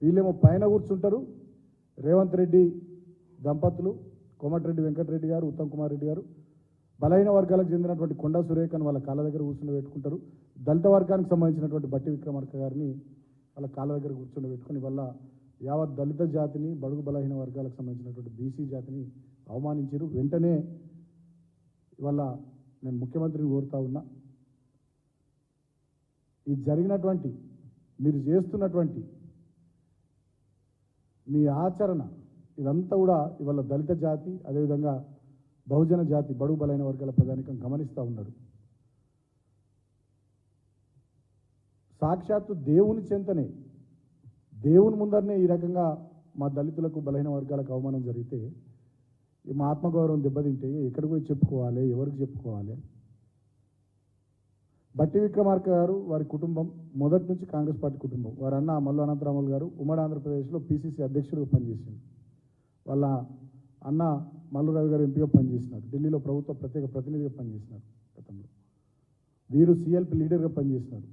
వీళ్ళేమో పైన కూర్చుంటారు. రేవంత్ రెడ్డి దంపతులు కోమటిరెడ్డి వెంకటరెడ్డి గారు, ఉత్తమ్ కుమార్ రెడ్డి గారు బలహీన వర్గాలకు చెందినటువంటి కొండా సురేఖను వాళ్ళ కాళ్ళ దగ్గర కూర్చుండబెట్టుకుంటారు. దళిత వర్గానికి సంబంధించినటువంటి బట్టి విక్రమార్క గారిని వాళ్ళ కాళ్ళ దగ్గర కూర్చుండబెట్టుకుని వల్ల యావత్ దళిత జాతిని, బడుగు బలహీన వర్గాలకు సంబంధించినటువంటి బీసీ జాతిని అవమానించారు. వెంటనే ఇవాళ నేను ముఖ్యమంత్రిని కోరుతా ఉన్నా, ఈ జరిగినటువంటి మీరు చేస్తున్నటువంటి మీ ఆచరణ ఇదంతా కూడా ఇవాళ దళిత జాతి, అదేవిధంగా బహుజన జాతి, బడుగు బలైన వర్గాల ప్రజానికం గమనిస్తూ ఉన్నారు. సాక్షాత్తు దేవుని చెంతనే, దేవుని ముందరనే ఈ రకంగా మా దళితులకు, బలహీన వర్గాలకు అవమానం జరిగితే మా ఆత్మగౌరవం దెబ్బతింటే ఎక్కడికి పోయి చెప్పుకోవాలి, ఎవరికి చెప్పుకోవాలి? బట్టి విక్రమార్క గారు, వారి కుటుంబం మొదటి నుంచి కాంగ్రెస్ పార్టీ కుటుంబం. వారి అన్న మల్లు అనంతరాములు గారు ఉమ్మడి ఆంధ్రప్రదేశ్లో పీసీసీ అధ్యక్షుడిగా పనిచేసింది. వాళ్ళ అన్న మల్లు రవి గారు ఎంపీగా పనిచేసినారు. ఢిల్లీలో ప్రభుత్వ ప్రత్యేక ప్రతినిధిగా పనిచేసినారు గతంలో. వీరు సిఎల్పి లీడర్గా పనిచేసినారు,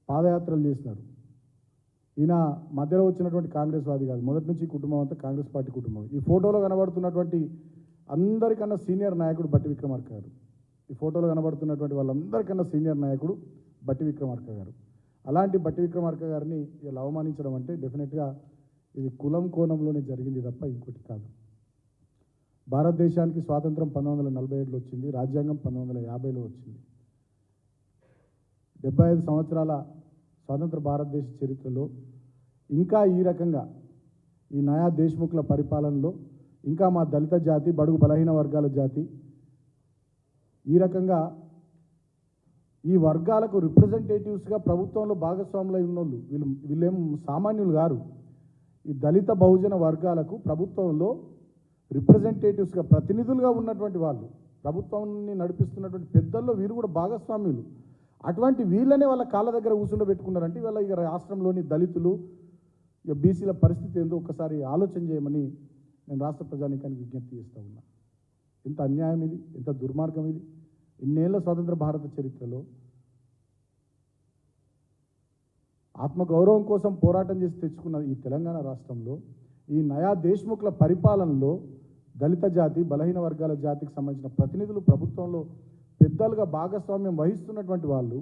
పాదయాత్రలు చేసినారు. ఈయన మధ్యలో వచ్చినటువంటి కాంగ్రెస్ వాది కాదు, మొదటి నుంచి కుటుంబం అంతా కాంగ్రెస్ పార్టీ కుటుంబం. ఈ ఫోటోలో కనబడుతున్నటువంటి అందరికన్నా సీనియర్ నాయకుడు బట్టి విక్రమార్క గారు. ఈ ఫోటోలో కనబడుతున్నటువంటి వాళ్ళందరికన్నా సీనియర్ నాయకుడు బట్టి విక్రమార్క గారు. అలాంటి బట్టి విక్రమార్క గారిని ఇలా అవమానించడం అంటే డెఫినెట్గా ఇది కులం కోణంలోనే జరిగింది తప్ప ఇంకోటి కాదు. భారతదేశానికి స్వాతంత్రం 1947లో వచ్చింది, రాజ్యాంగం 1950లో వచ్చింది. 75 సంవత్సరాల స్వతంత్ర భారతదేశ చరిత్రలో ఇంకా ఈ రకంగా ఈ నయా దేశ్ముఖ్ల పరిపాలనలో ఇంకా మా దళిత జాతి, బడుగు బలహీన వర్గాల జాతి ఈ రకంగా ఈ వర్గాలకు రిప్రజెంటేటివ్స్గా ప్రభుత్వంలో భాగస్వాములై ఉన్నోళ్ళు వీళ్ళేం సామాన్యులు గారు. ఈ దళిత బహుజన వర్గాలకు ప్రభుత్వంలో రిప్రజెంటేటివ్స్గా, ప్రతినిధులుగా ఉన్నటువంటి వాళ్ళు, ప్రభుత్వాన్ని నడిపిస్తున్నటువంటి పెద్దల్లో వీరు కూడా భాగస్వామ్యులు. అటువంటి వీళ్ళనే వాళ్ళ కాళ్ళ దగ్గర కూర్చుండబెట్టుకున్నారంటే వీళ్ళ ఇక రాష్ట్రంలోని దళితులు, ఇక బీసీల పరిస్థితి ఏందో ఒకసారి ఆలోచన చేయమని నేను రాష్ట్ర ప్రజానీకానికి విజ్ఞప్తి చేస్తూ ఉన్నా. ఎంత అన్యాయం ఇది, ఎంత దుర్మార్గం ఇది. ఇన్నేళ్ల స్వతంత్ర భారత చరిత్రలో ఆత్మగౌరవం కోసం పోరాటం చేసి తెచ్చుకున్న ఈ తెలంగాణ రాష్ట్రంలో ఈ నయా దేశ్ముఖ్ల పరిపాలనలో దళిత జాతి, బలహీన వర్గాల జాతికి సంబంధించిన ప్రతినిధులు ప్రభుత్వంలో పెద్దలుగా భాగస్వామ్యం వహిస్తున్నటువంటి వాళ్ళు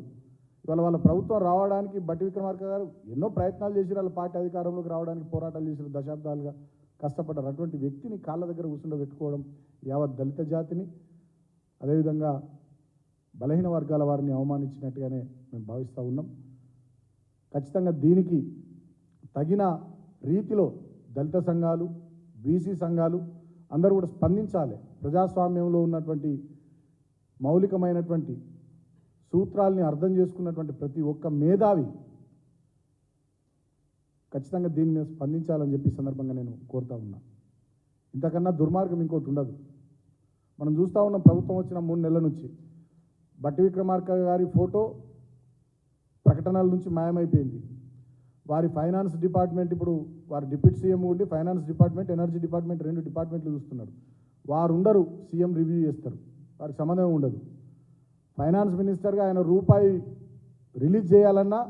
ఇవాళ వాళ్ళ ప్రభుత్వం రావడానికి బట్టి విక్రమార్క గారు ఎన్నో ప్రయత్నాలు చేశారు. వాళ్ళ పార్టీ అధికారంలోకి రావడానికి పోరాటాలు చేశారు, దశాబ్దాలుగా కష్టపడ్డారు. అటువంటి వ్యక్తిని కాళ్ళ దగ్గర కూర్చుండబెట్టుకోవడం యావత్ దళిత జాతిని, అదేవిధంగా బలహీన వర్గాల వారిని అవమానించినట్టుగానే మేము భావిస్తూ ఉన్నాం. ఖచ్చితంగా దీనికి తగిన రీతిలో దళిత సంఘాలు, బీసీ సంఘాలు అందరూ కూడా స్పందించాలి. ప్రజాస్వామ్యంలో ఉన్నటువంటి మౌలికమైనటువంటి సూత్రాల్ని అర్థం చేసుకున్నటువంటి ప్రతి ఒక్క మేధావి ఖచ్చితంగా దీని మీద స్పందించాలని చెప్పి సందర్భంగా నేను కోరుతా ఉన్నా. ఇంతకన్నా దుర్మార్గం ఇంకోటి ఉండదు. మనం చూస్తూ ఉన్నాం, ప్రభుత్వం వచ్చిన 3 నెలల నుంచి బట్టి విక్రమార్క గారి ఫోటో ప్రకటనల నుంచి మాయమైపోయింది. వారి ఫైనాన్స్ డిపార్ట్మెంట్, ఇప్పుడు వారి డిప్యూటీ సీఎం ఉండి ఫైనాన్స్ డిపార్ట్మెంట్, ఎనర్జీ డిపార్ట్మెంట్ 2 డిపార్ట్మెంట్లు చూస్తున్నారు. వారు ఉండరు, సీఎం రివ్యూ చేస్తారు, వారికి సంబంధం ఉండదు. ఫైనాన్స్ మినిస్టర్గా ఆయన రూపాయి రిలీజ్ చేయాలన్నా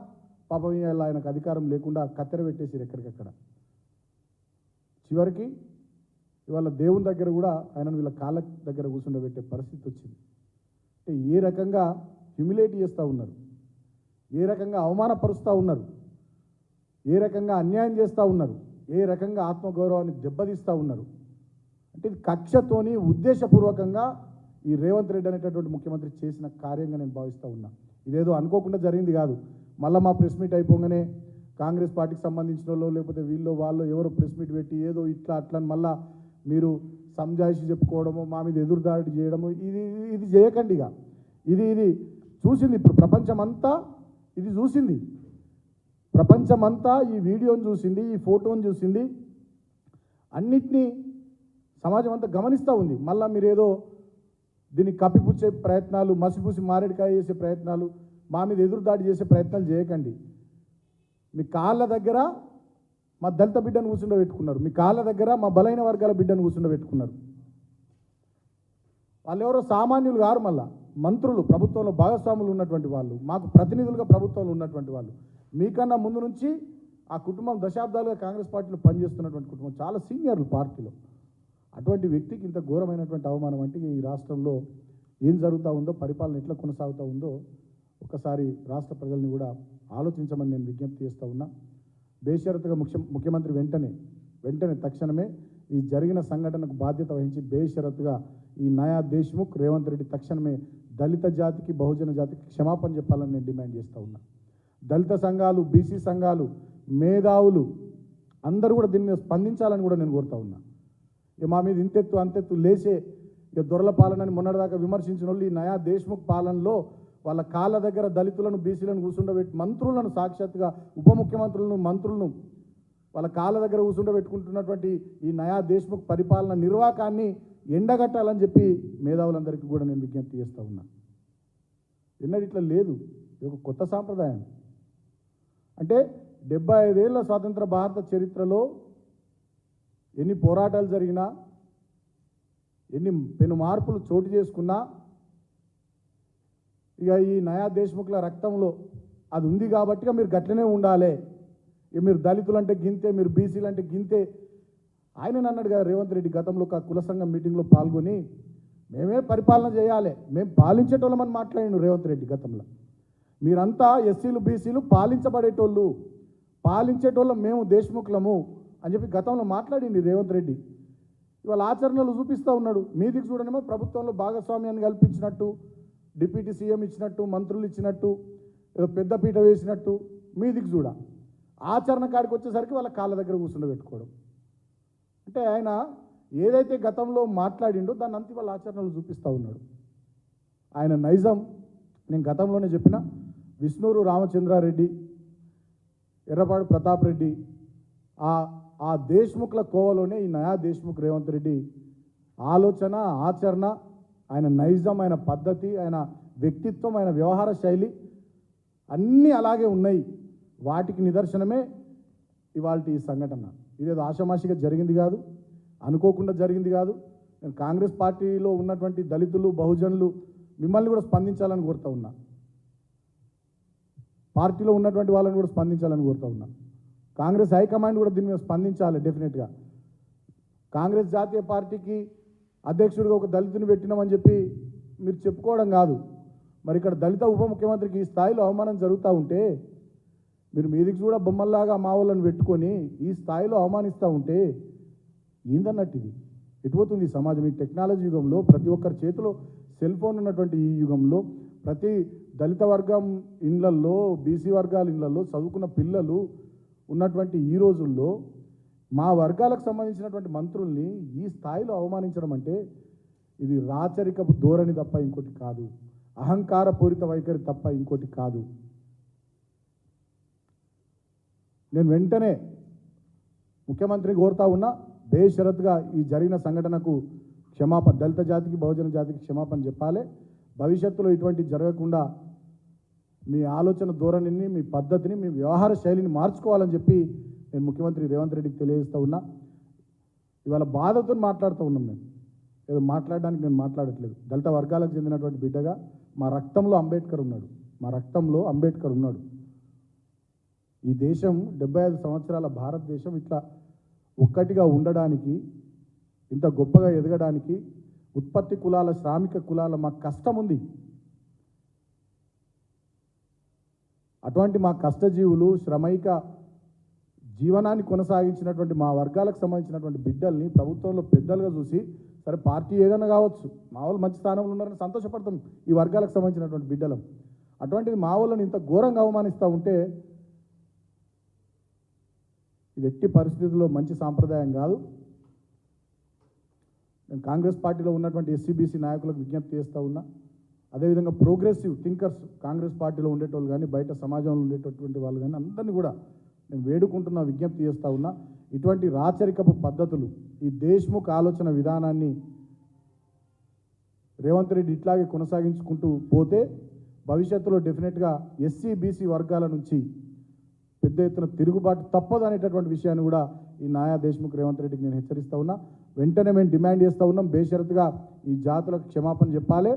పాపం ఆయనకు అధికారం లేకుండా కత్తెర పెట్టేసారు ఎక్కడికక్కడ. చివరికి ఇవాళ దేవుని దగ్గర కూడా ఆయనను వీళ్ళ కాళ్ళ దగ్గర కూర్చుండబెట్టే పరిస్థితి వచ్చింది. అంటే ఏ రకంగా హ్యూమిలేట్ చేస్తూ ఉన్నారు, ఏ రకంగా అవమానపరుస్తూ ఉన్నారు, ఏ రకంగా అన్యాయం చేస్తూ ఉన్నారు, ఏ రకంగా ఆత్మగౌరవాన్ని దెబ్బతీస్తూ ఉన్నారు. అంటే ఇది కక్షతోని ఉద్దేశపూర్వకంగా ఈ రేవంత్ రెడ్డి అనేటటువంటి ముఖ్యమంత్రి చేసిన కార్యంగా నేను భావిస్తూ ఉన్నా. ఇదేదో అనుకోకుండా జరిగింది కాదు. మళ్ళీ మా ప్రెస్ మీట్ అయిపోగానే కాంగ్రెస్ పార్టీకి సంబంధించిన వాళ్ళు లేకపోతే వీళ్ళు వాళ్ళు ఎవరో ప్రెస్ మీట్ పెట్టి ఏదో ఇట్లా అట్లా మళ్ళీ మీరు సంజాయిషి చెప్పుకోవడము, మా మీద ఎదురుదాడి చేయడము, ఇది చేయకండి. ఇక ఇది చూసింది ఇప్పుడు ప్రపంచమంతా, ఇది చూసింది ప్రపంచమంతా, ఈ వీడియోని చూసింది, ఈ ఫోటోని చూసింది, అన్నిటినీ సమాజం అంతా గమనిస్తూ ఉంది. మళ్ళీ మీరేదో దీన్ని కప్పిపుచ్చే ప్రయత్నాలు, మసిపూసి మారేడుకాయ చేసే ప్రయత్నాలు, మా మీద ఎదురుదాడి చేసే ప్రయత్నాలు చేయకండి. మీ కాళ్ళ దగ్గర మా దళిత బిడ్డను కూర్చుండబెట్టుకున్నారు, మీ కాళ్ళ దగ్గర మా బలైన వర్గాల బిడ్డను కూర్చుండబెట్టుకున్నారు. వాళ్ళు ఎవరో సామాన్యులు గారు, మళ్ళా మంత్రులు, ప్రభుత్వంలో భాగస్వాములు ఉన్నటువంటి వాళ్ళు, మాకు ప్రతినిధులుగా ప్రభుత్వంలో ఉన్నటువంటి వాళ్ళు. మీకన్నా ముందు నుంచి ఆ కుటుంబం దశాబ్దాలుగా కాంగ్రెస్ పార్టీలో పనిచేస్తున్నటువంటి కుటుంబం, చాలా సీనియర్లు పార్టీలో. అటువంటి వ్యక్తికి ఇంత ఘోరమైనటువంటి అవమానం అంటే ఈ రాష్ట్రంలో ఏం జరుగుతూ ఉందో, పరిపాలన ఎట్లా కొనసాగుతూ ఉందో ఒకసారి రాష్ట్ర ప్రజల్ని కూడా ఆలోచించమని నేను విజ్ఞప్తి చేస్తూ ఉన్నా. బేషరతుగా ముఖ్యమంత్రి వెంటనే తక్షణమే ఈ జరిగిన సంఘటనకు బాధ్యత వహించి బేషరతుగా ఈ నయా దేశ్ముఖ్ రేవంత్ రెడ్డి తక్షణమే దళిత జాతికి, బహుజన జాతికి క్షమాపణ చెప్పాలని నేను డిమాండ్ చేస్తూ ఉన్నా. దళిత సంఘాలు, బీసీ సంఘాలు, మేధావులు అందరూ కూడా దీన్ని స్పందించాలని కూడా నేను కోరుతా ఉన్నా. ఇక మా మీద ఇంతెత్తు అంతెత్తు లేచే ఇక దొరల పాలనని మొన్నటిదాకా విమర్శించిన వాళ్ళు ఈ నయా దేశ్ముఖ్ పాలనలో వాళ్ళ కాళ్ళ దగ్గర దళితులను, బీసీలను కూర్చుండబెట్టి మంత్రులను, సాక్షాత్తుగా ఉప ముఖ్యమంత్రులను, మంత్రులను వాళ్ళ కాళ్ళ దగ్గర కూర్చుండబెట్టుకుంటున్నటువంటి ఈ నయా దేశ్ముఖ్ పరిపాలన నిర్వాకాన్ని ఎండగట్టాలని చెప్పి మేధావులందరికీ కూడా నేను విజ్ఞప్తి చేస్తూ ఉన్నా. ఎన్నడూ ఇట్లా లేదు, ఇది ఒక కొత్త సాంప్రదాయం. అంటే 75 ఏళ్ల స్వాతంత్ర భారత చరిత్రలో ఎన్ని పోరాటాలు జరిగినా, ఎన్ని పెను మార్పులు చోటు చేసుకున్నా, ఇక ఈ నయా దేశ్ముఖ్ల రక్తంలో అది ఉంది కాబట్టి మీరు గట్లనే ఉండాలి. ఇక మీరు దళితులు అంటే గింతే, మీరు బీసీలు అంటే గింతే. ఆయన అన్నాడు కదా రేవంత్ రెడ్డి గతంలో ఒక కుల సంఘం మీటింగ్లో పాల్గొని, మేమే పరిపాలన చేయాలి, మేము పాలించేటోళ్ళమని మాట్లాడిండు రేవంత్ రెడ్డి గతంలో. మీరంతా ఎస్సీలు, బీసీలు పాలించబడేటోళ్ళు, పాలించేటోళ్ళం మేము దేశ్ముఖ్లము అని చెప్పి గతంలో మాట్లాడింది రేవంత్ రెడ్డి. ఇవాళ ఆచరణలు చూపిస్తూ ఉన్నాడు. మీదికి చూడనేమో ప్రభుత్వంలో భాగస్వామ్యాన్ని కల్పించినట్టు, డిప్యూటీ సీఎం ఇచ్చినట్టు, మంత్రులు ఇచ్చినట్టు, ఏదో పెద్దపీట వేసినట్టు మీదికి చూడ. ఆచరణ కాడికి వచ్చేసరికి వాళ్ళ కాళ్ళ దగ్గర కూర్చుండబెట్టుకోవడం. అంటే ఆయన ఏదైతే గతంలో మాట్లాడిండో దాన్ని అంతా వాళ్ళ ఆచరణలు చూపిస్తూ ఉన్నాడు. ఆయన నైజం నేను గతంలోనే చెప్పిన, విష్ణూరు రామచంద్రారెడ్డి, ఎర్రపాడు ప్రతాప్ రెడ్డి, ఆ దేశ్ముఖ్ల కోవలోనే ఈ నయా దేశ్ముఖ్ రేవంత్ రెడ్డి ఆలోచన, ఆచరణ, ఆయన నైజం, ఆయన పద్ధతి, ఆయన వ్యక్తిత్వం, ఆయన వ్యవహార శైలి అన్నీ అలాగే ఉన్నాయి. వాటికి నిదర్శనమే ఇవాళ ఈ సంఘటన. ఇదేదో ఆషామాషిగా జరిగింది కాదు, అనుకోకుండా జరిగింది కాదు. నేను కాంగ్రెస్ పార్టీలో ఉన్నటువంటి దళితులు, బహుజనులు మిమ్మల్ని కూడా స్పందించాలని కోరుతా ఉన్నా. పార్టీలో ఉన్నటువంటి వాళ్ళని కూడా స్పందించాలని కోరుతా ఉన్నా. కాంగ్రెస్ హైకమాండ్ కూడా దీని మీద స్పందించాలి డెఫినెట్గా. కాంగ్రెస్ జాతీయ పార్టీకి అధ్యక్షుడిగా ఒక దళితుని పెట్టినామని చెప్పి మీరు చెప్పుకోవడం కాదు. మరి ఇక్కడ దళిత ఉప ముఖ్యమంత్రికి ఈ స్థాయిలో అవమానం జరుగుతూ ఉంటే, మీరు మీదికి కూడా బొమ్మల్లాగా మా వాళ్ళని పెట్టుకొని ఈ స్థాయిలో అవమానిస్తూ ఉంటే ఏందన్నట్టు ఇది ఎటుపోతుంది ఈ సమాజం? ఈ టెక్నాలజీ యుగంలో, ప్రతి ఒక్కరి చేతిలో సెల్ ఫోన్ ఉన్నటువంటి ఈ యుగంలో, ప్రతి దళిత వర్గం ఇళ్లల్లో, బీసీ వర్గాల ఇళ్లలో చదువుకున్న పిల్లలు ఉన్నటువంటి ఈ రోజుల్లో మా వర్గాలకు సంబంధించినటువంటి మంత్రుల్ని ఈ స్థాయిలో అవమానించడం అంటే ఇది రాచరికపు ధోరణి తప్ప ఇంకోటి కాదు, అహంకారపూరిత వైఖరి తప్ప ఇంకోటి కాదు. నేను వెంటనే ముఖ్యమంత్రిని కోరుతా ఉన్నా, బేషరతుగా ఈ జరిగిన సంఘటనకు క్షమాపణ, దళిత జాతికి, బహుజన జాతికి క్షమాపణ చెప్పాలి. భవిష్యత్తులో ఇటువంటి జరగకుండా మీ ఆలోచన ధోరణిని, మీ పద్ధతిని, మీ వ్యవహార శైలిని మార్చుకోవాలని చెప్పి నేను ముఖ్యమంత్రి రేవంత్ రెడ్డికి తెలియజేస్తూ ఉన్నా. ఇవాళ బాధతో మాట్లాడుతూ ఉన్నాం. మేము ఏదో మాట్లాడడానికి నేను మాట్లాడట్లేదు. దళిత వర్గాలకు చెందినటువంటి బిడ్డగా మా రక్తంలో అంబేద్కర్ ఉన్నాడు, మా రక్తంలో అంబేద్కర్ ఉన్నాడు. ఈ దేశం 75 సంవత్సరాల భారతదేశం ఇట్లా ఒక్కటిగా ఉండడానికి, ఇంత గొప్పగా ఎదగడానికి ఉత్పత్తి కులాల, శ్రామిక కులాల మా కష్టం ఉంది. అటువంటి మా కష్టజీవులు, శ్రమైక జీవనాన్ని కొనసాగించినటువంటి మా వర్గాలకు సంబంధించినటువంటి బిడ్డల్ని ప్రభుత్వంలో పెద్దలుగా చూసి, సరే పార్టీ ఏదైనా కావచ్చు, మా వాళ్ళు మంచి స్థానంలో ఉన్నారని సంతోషపడతాం ఈ వర్గాలకు సంబంధించినటువంటి బిడ్డలం. అటువంటిది మా వాళ్ళని ఇంత ఘోరంగా అవమానిస్తూ ఉంటే ఇది ఎట్టి పరిస్థితుల్లో మంచి సాంప్రదాయం కాదు. నేను కాంగ్రెస్ పార్టీలో ఉన్నటువంటి ఎస్సీబీసీ నాయకులకు విజ్ఞప్తి చేస్తూ ఉన్నా. అదేవిధంగా ప్రోగ్రెసివ్ థింకర్స్ కాంగ్రెస్ పార్టీలో ఉండేటోళ్ళు కానీ, బయట సమాజంలో ఉండేటటువంటి వాళ్ళు కానీ అందరినీ కూడా నేను వేడుకుంటున్నా, విజ్ఞప్తి చేస్తూ ఉన్నా. ఇటువంటి రాచరికపు పద్ధతులు, ఈ దేశ్ముఖ్ ఆలోచన విధానాన్ని రేవంత్ రెడ్డి ఇట్లాగే కొనసాగించుకుంటూ పోతే భవిష్యత్తులో డెఫినెట్గా ఎస్సీ బీసీ వర్గాల నుంచి పెద్ద ఎత్తున తిరుగుబాటు తప్పదు అనేటటువంటి విషయాన్ని కూడా ఈ నయా దేశ్ముఖ్ రేవంత్ రెడ్డికి నేను హెచ్చరిస్తూ ఉన్నా. వెంటనే మేము డిమాండ్ చేస్తూ ఉన్నాం, బేషరతుగా ఈ జాతులకు క్షమాపణ చెప్పాలి.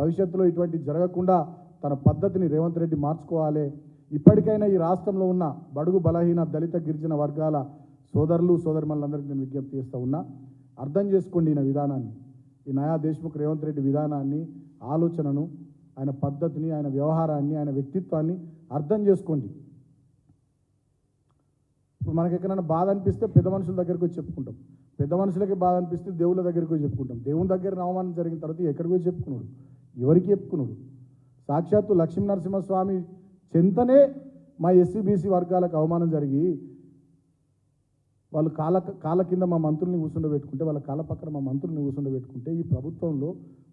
భవిష్యత్తులో ఇటువంటి జరగకుండా తన పద్ధతిని రేవంత్ రెడ్డి మార్చుకోవాలి. ఇప్పటికైనా ఈ రాష్ట్రంలో ఉన్న బడుగు బలహీన దళిత గిరిజన వర్గాల సోదరులు సోదరిమణులందరికీ నేను విజ్ఞప్తి చేస్తూ ఉన్నా, అర్థం చేసుకోండి ఈయన విధానాన్ని, ఈ నయా దేశ్ముఖ్ రేవంత్ రెడ్డి విధానాన్ని, ఆలోచనను, ఆయన పద్ధతిని, ఆయన వ్యవహారాన్ని, ఆయన వ్యక్తిత్వాన్ని అర్థం చేసుకోండి. ఇప్పుడు మనకి ఎక్కడైనా బాధ అనిపిస్తే పెద్ద మనుషుల దగ్గరికి వచ్చి చెప్పుకుంటాం, పెద్ద మనుషులకి బాధ అనిపిస్తే దేవుళ్ళ దగ్గరికి వచ్చి చెప్పుకుంటాం. దేవుని దగ్గర అవమానం జరిగిన తర్వాత ఎక్కడికి వచ్చి చెప్పుకున్నాడు, ఎవరికి చెప్పుకున్నాడు? సాక్షాత్తు లక్ష్మీ నరసింహస్వామి చెంతనే మా ఎస్సీ వర్గాలకు అవమానం జరిగి వాళ్ళు కాళ్ళ కింద మా మంత్రుల్ని కూర్చుండబెట్టుకుంటే, వాళ్ళ కాళ్ళ పక్కన మా మంత్రుల్ని కూర్చుండబెట్టుకుంటే ఈ ప్రభుత్వంలో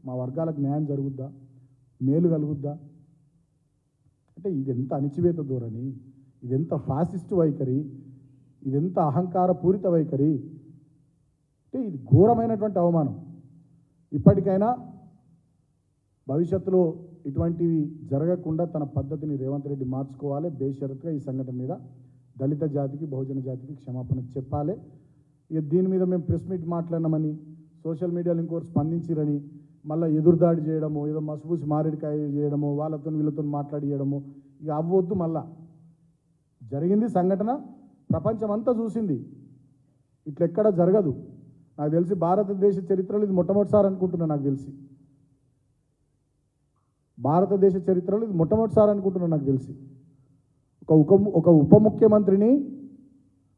మా వర్గాలకు న్యాయం జరుగుద్దా, మేలు కలుగుద్దా? అంటే ఇదెంత అణిచివేత ధోరణి, ఇదెంత ఫాసిస్టు వైఖరి, ఇదెంత అహంకార పూరిత వైఖరి, అంటే ఇది ఘోరమైనటువంటి అవమానం. ఇప్పటికైనా భవిష్యత్తులో ఇటువంటివి జరగకుండా తన పద్ధతిని రేవంత్ రెడ్డి మార్చుకోవాలి. బేషరతుగా ఈ సంఘటన మీద దళిత జాతికి, బహుజన జాతికి క్షమాపణ చెప్పాలి. ఇక దీని మీద మేము ప్రెస్ మీట్ మాట్లాడినామని, సోషల్ మీడియాలో ఇంకోరు స్పందించిరని మళ్ళీ ఎదురుదాడి చేయడము, ఏదో మసుబూసి మారేడుకాయ చేయడము, వాళ్ళతో వీళ్ళతో మాట్లాడియడము, ఇక అవ్వద్దు. మళ్ళా జరిగింది సంఘటన, ప్రపంచం అంతా చూసింది, ఇట్లెక్కడ జరగదు. నాకు తెలిసి భారతదేశ చరిత్రలో ఇది మొట్టమొదటిసారి అనుకుంటున్నా, నాకు తెలిసి భారతదేశ చరిత్రలో ఇది మొట్టమొదటిసారి అనుకుంటున్నా నాకు తెలిసి. ఒక ఉప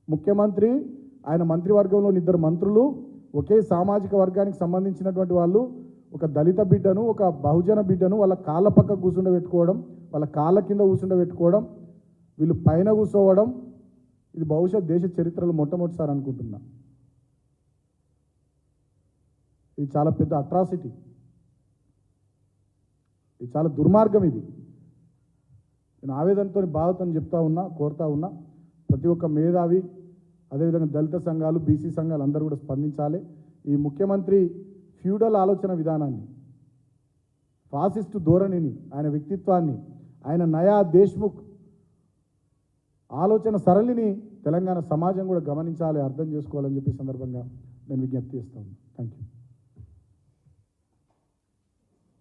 ముఖ్యమంత్రి ఆయన మంత్రివర్గంలోని ఇద్దరు మంత్రులు ఒకే సామాజిక వర్గానికి సంబంధించినటువంటి వాళ్ళు ఒక దళిత బిడ్డను, ఒక బహుజన బిడ్డను వాళ్ళ కాళ్ళ పక్క కూర్చుండబెట్టుకోవడం, వాళ్ళ కాళ్ళ కింద కూర్చుండబెట్టుకోవడం, వీళ్ళు పైన కూర్చోవడం, ఇది బహుశా దేశ చరిత్రలో మొట్టమొదటిసారి అనుకుంటున్నా. ఇది చాలా పెద్ద అట్రాసిటీ, ఇది చాలా దుర్మార్గం. ఇది నేను ఆవేదనతో బాధతో చెప్తా ఉన్నా, కోరుతా ఉన్నా, ప్రతి ఒక్క మేధావి, అదేవిధంగా దళిత సంఘాలు, బీసీ సంఘాలు అందరూ కూడా స్పందించాలి. ఈ ముఖ్యమంత్రి ఫ్యూడల్ ఆలోచన విధానాన్ని, ఫాసిస్టు ధోరణిని, ఆయన వ్యక్తిత్వాన్ని, ఆయన నయా దేశ్ముఖ్ ఆలోచన సరళిని తెలంగాణ సమాజం కూడా గమనించాలి, అర్థం చేసుకోవాలని చెప్పి సందర్భంగా నేను విజ్ఞప్తి చేస్తాను. Thank you.